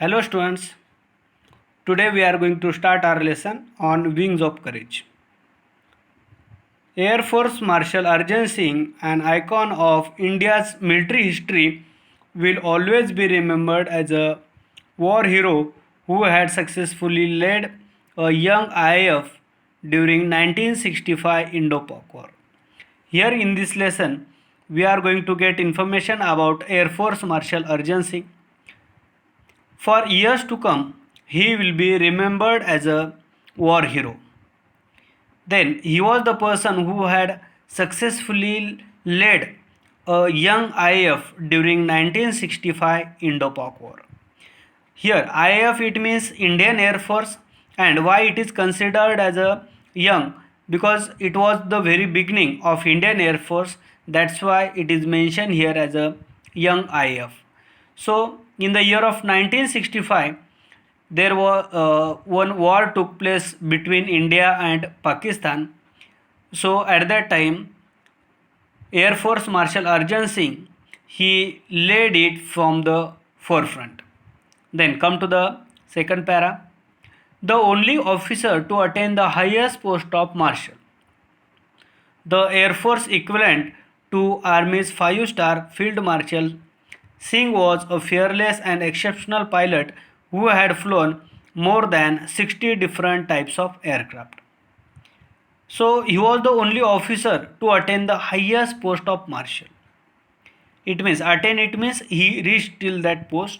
Hello students, today we are going to start our lesson on Wings of Courage. Air Force Marshal Arjun Singh, an icon of India's military history, will always be remembered as a war hero who had successfully led a young IAF during 1965 Indo-Pak War. Here in this lesson, we are going to get information about Air Force Marshal Arjun Singh. For years to come, he will be remembered as a war hero. Then he was the person who had successfully led a young IAF during 1965 Indo-Pak War. Here IAF it means Indian Air Force, and why it is considered as a young, because it was the very beginning of Indian Air Force. That's why it is mentioned here as a young IAF. So in the year of 1965 there was one war took place between India and Pakistan. So at that time, Air Force Marshal Arjun Singh, he led it from the forefront. Then come to the second para. The only officer to attain the highest post of marshal, the Air Force equivalent to Army's 5-star Field Marshal, Singh was a fearless and exceptional pilot who had flown more than 60 different types of aircraft. So he was the only officer to attain the highest post of marshal. It means he reached till that post.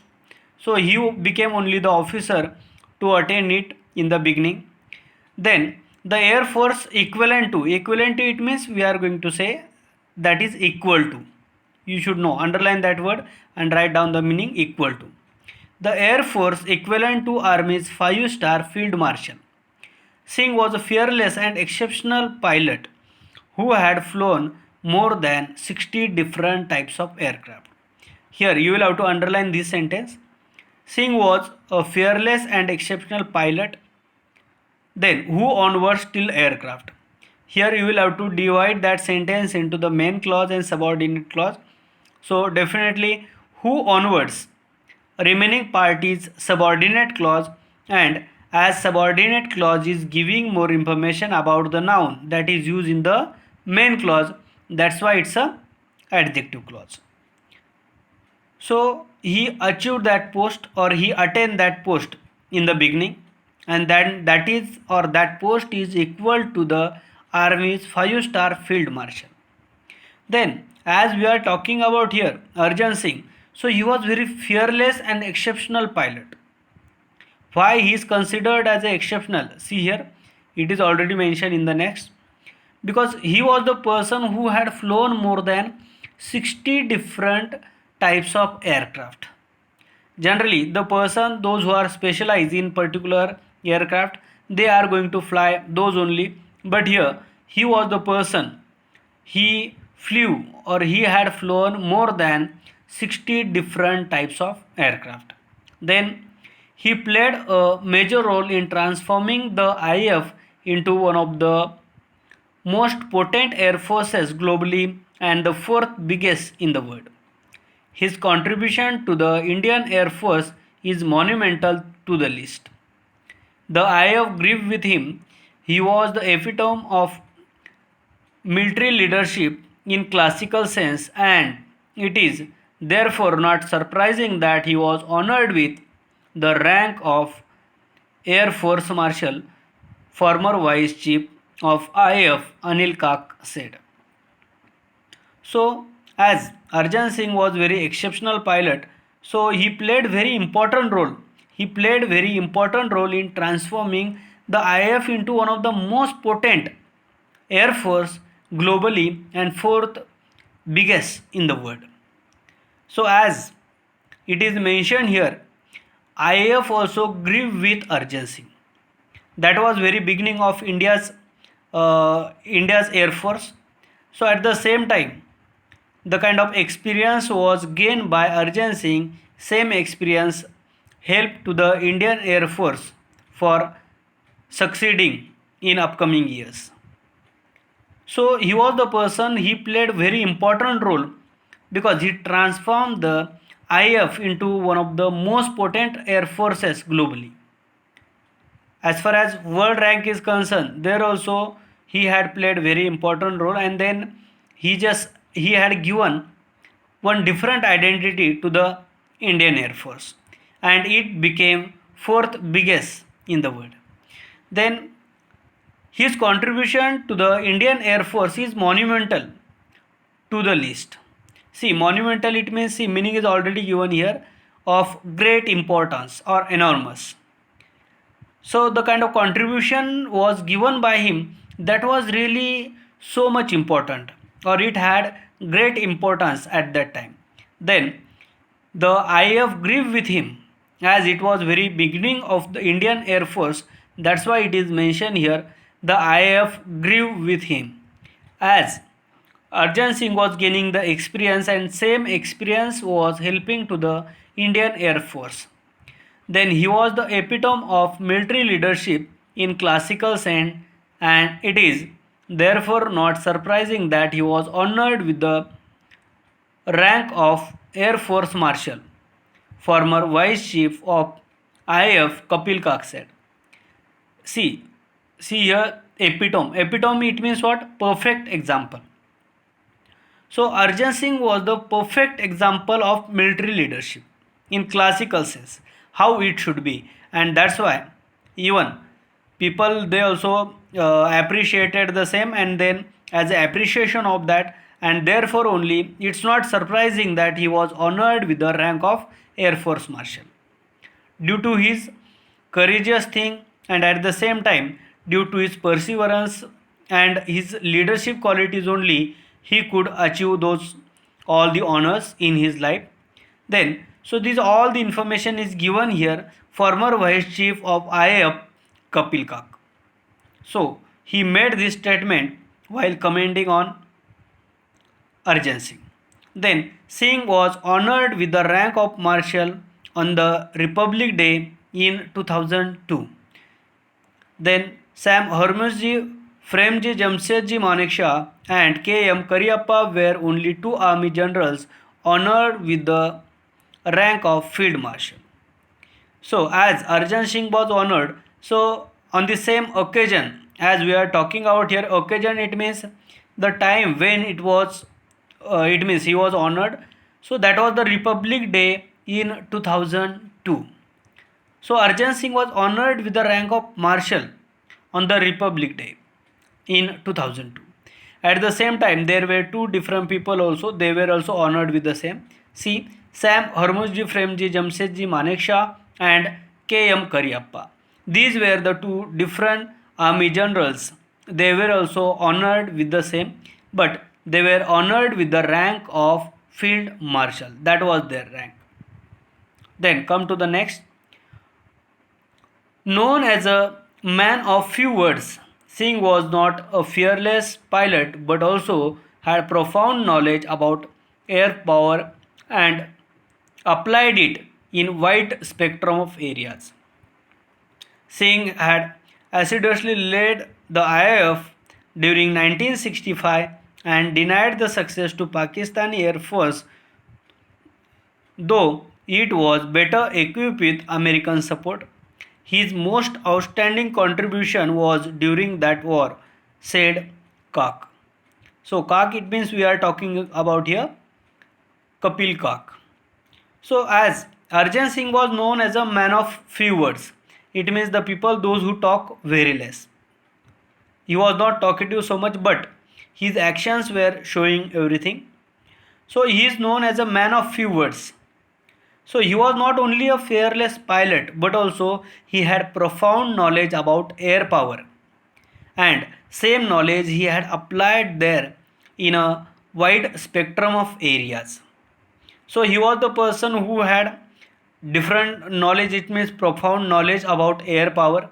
So he became only the officer to attain it in the beginning. Then the Air Force equivalent to it means we are going to say that is equal to. You should know, underline that word and write down the meaning equal to. The Air Force equivalent to Army's 5-star Field Marshal. Singh was a fearless and exceptional pilot who had flown more than 60 different types of aircraft. Here you will have to underline this sentence. Singh was a fearless and exceptional pilot, then who onwards till aircraft. Here you will have to divide that sentence into the main clause and subordinate clause. So definitely who onwards, remaining part is subordinate clause, and as subordinate clause is giving more information about the noun that is used in the main clause, that's why it's a adjective clause. So he achieved that post, or he attained that post in the beginning, and then that post is equal to the Army's 5-star Field Marshal. Then as we are talking about here Arjun Singh, so he was very fearless and exceptional pilot. Why he is considered as a exceptional? See here, it is already mentioned in the next. Because he was the person who had flown more than 60 different types of aircraft. Generally those who are specialized in particular aircraft, they are going to fly those only. But here he was the person, he flew or he had flown more than 60 different types of aircraft. Then he played a major role in transforming the IAF into one of the most potent air forces globally and the fourth biggest in the world. His contribution to the Indian Air Force is monumental to the list. The IAF grew with him. He was the epitome of military leadership in classical sense, and it is therefore not surprising that he was honored with the rank of Air Force Marshal. Former Vice Chief of IAF Anil Kak said. So as Arjun Singh was very exceptional pilot, so he played very important role. He played very important role in transforming the IAF into one of the most potent air force globally and fourth biggest in the world. So as it is mentioned here, IAF also grew with Arjun Singh. That was very beginning of India's Air Force. So at the same time, the kind of experience was gained by Arjun Singh. Same experience helped to the Indian Air Force for succeeding in upcoming years. So he was the person, he played very important role because he transformed the IF into one of the most potent air forces globally. As far as world rank is concerned, there also he had played very important role, and then he had given one different identity to the Indian Air Force, and it became fourth biggest in the world. Then his contribution to the Indian Air Force is monumental to the list. See, monumental, it means, see, meaning is already given here, of great importance or enormous. So the kind of contribution was given by him, that was really so much important, or it had great importance at that time. Then the IAF grew with him, as it was very beginning of the Indian Air Force. That's why it is mentioned here, the IAF grew with him, as Arjan Singh was gaining the experience, and same experience was helping to the Indian Air Force. Then he was the epitome of military leadership in classical sense, and it is therefore not surprising that he was honored with the rank of Air Force Marshal. Former Vice Chief of IAF Kapil Kak said. See, see here, epitome. Epitome, it means what? Perfect example. So Arjan Singh was the perfect example of military leadership in classical sense, how it should be, and that's why even people, they also appreciated the same, and then as an appreciation of that, and therefore only it's not surprising that he was honored with the rank of Air Force Marshal due to his courageous thing, and at the same time due to his perseverance and his leadership qualities only he could achieve those all the honors in his life. Then, so this all the information is given here. Former Vice Chief of IAF Kapil Kak, so he made this statement while commenting on Arjan Singh. Then Singh was honored with the rank of Marshal on the Republic Day in 2002. Then Sam Hormuzji, Premji Jamshedji Manekshaw and K.M. Kariappa were only two army generals honored with the rank of Field Marshal. So as Arjan Singh was honored, so on the same occasion, as we are talking about here, occasion, it means the time when it means he was honored. So that was the Republic Day in 2002. So Arjan Singh was honored with the rank of Marshal on the Republic Day in 2002. At the same time, there were two different people also, they were also honored with the same. See, Sam Hormuzji Premji Jamshedji Manekshaw and K.M. Kariappa. These were the two different army generals. They were also honored with the same, but they were honored with the rank of Field Marshal. That was their rank. Then come to the next. Known as a man of few words, Singh was not a fearless pilot but also had profound knowledge about air power and applied it in wide spectrum of areas. Singh had assiduously led the IAF during 1965 and denied the success to Pakistani Air Force, though it was better equipped with American support. His most outstanding contribution was during that war, said Kak. So Kak, it means we are talking about here Kapil Kak. So as Arjan Singh was known as a man of few words, it means the people those who talk very less. He was not talkative so much, but his actions were showing everything. So he is known as a man of few words. So he was not only a fearless pilot, but also he had profound knowledge about air power, and same knowledge he had applied there in a wide spectrum of areas. So he was the person who had different knowledge, it means profound knowledge about air power,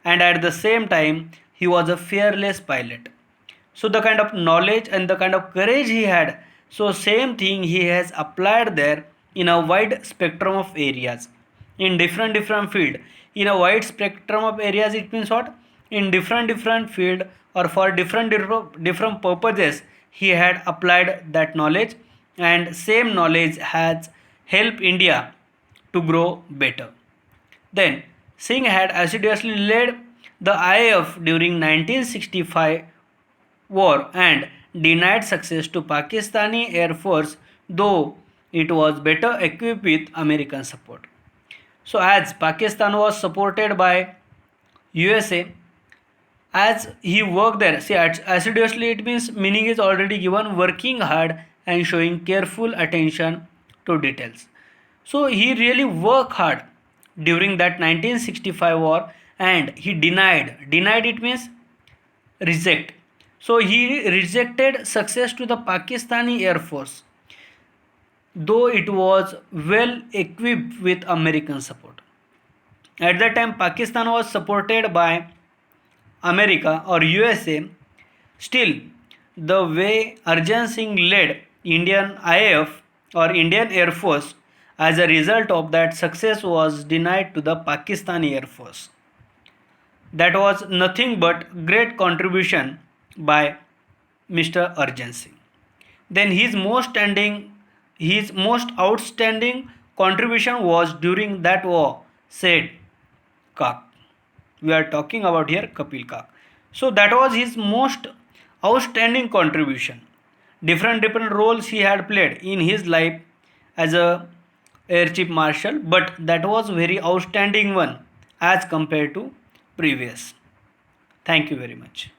and at the same time he was a fearless pilot. So the kind of knowledge and the kind of courage he had, so same thing he has applied there in a wide spectrum of areas, in different field. In a wide spectrum of areas, it means what? In different field, or for different purposes he had applied that knowledge, and same knowledge has help India to grow better. Then Singh had assiduously led the IAF during 1965 war and denied success to Pakistani Air Force, though it was better equipped with American support. So as Pakistan was supported by USA, as he worked there, see assiduously it means meaning is already given, working hard and showing careful attention to details. So he really worked hard during that 1965 war, and he denied it means reject. So he rejected success to the Pakistani Air Force, though it was well equipped with American support. At that time Pakistan was supported by America or USA. Still, the way Arjan Singh led Indian IAF or Indian Air Force, as a result of that success was denied to the Pakistani Air Force. That was nothing but great contribution by Mr. Arjan Singh. Then his most outstanding contribution was during that war, said Kak. We are talking about here Kapil Kak. So that was his most outstanding contribution. Different roles he had played in his life as a air chief marshal, but that was very outstanding one as compared to previous. Thank you very much.